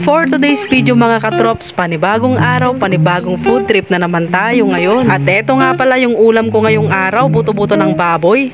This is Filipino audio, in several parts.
For today's video mga katrops, panibagong araw, panibagong food trip na naman tayo ngayon. At eto nga pala yung ulam ko ngayong araw, buto-buto ng baboy.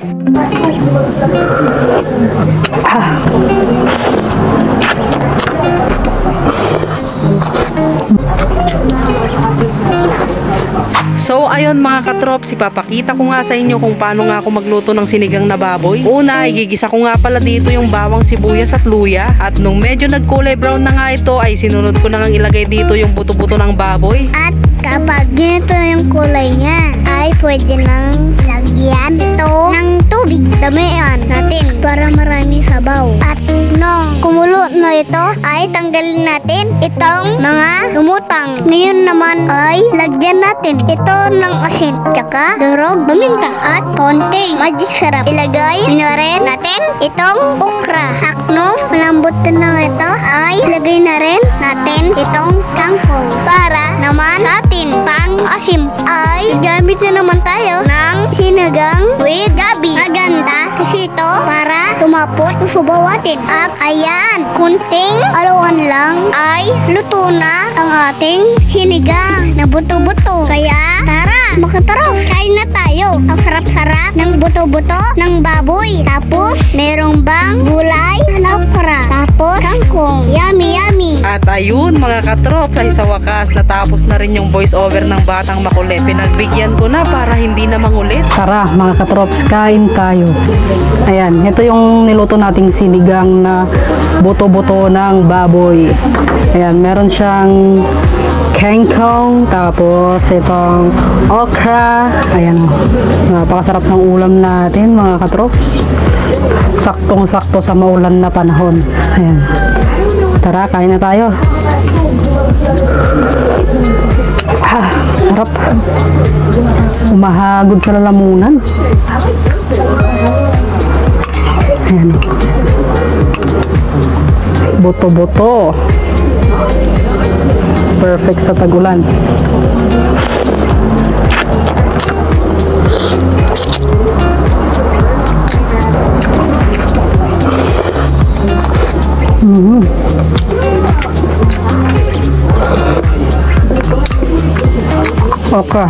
So ayun mga katrops, ipapakita ko nga sa inyo kung paano nga ako magluto ng sinigang na baboy. Una, igigisa ko nga pala dito yung bawang, sibuyas at luya. At nung medyo nagkulay brown na nga ito, ay sinunod ko na nga ilagay dito yung buto-buto ng baboy. At kapag ganito yung kulay niya, ay pwede nang lagyan ito ng tubig. Damihan natin para marami sabaw. At nung kumulo na ito, ay tanggalin natin itong mga lumutang. Ngayon naman ay lagyan natin ito ng asin, tsaka durog, paminta at konting magic sarap. Ilagay na rin natin itong okra. At nung malambot na ito, ay ilagay na rin natin itong kangkong. Para naman sa atin pang asim ay gamit na naman tayo ng sinigang with gabi. Maganda kasi ito para tumapot ang subaw atin. At ayan, kunting alawan lang ay luto na ang ating sinigang na buto-buto. Kaya tara, makatarap, kain na tayo. Ang sarap-sarap ng buto-buto ng baboy. Tapos merong bang gulay na okra. Tapos kangkong, yummy yummy. At ayun mga katrops, ay sa wakas natapos na rin yung voice over ng Batang Makulit. Pinagbigyan ko na para hindi na mangulit. Tara mga katrops, kain tayo. Ayan, ito yung niluto nating sinigang na buto-buto ng baboy. Ayan, meron siyang kangkong, tapos itong okra. Ayan, napakasarap ng ulam natin mga katrops. Saktong-sakto sa maulan na panahon. Ayan, tara, kain na tayo. Sarap. Umahagod sa lalamunan. Ayan, buto-buto. Perfect sa tagulan. Okay.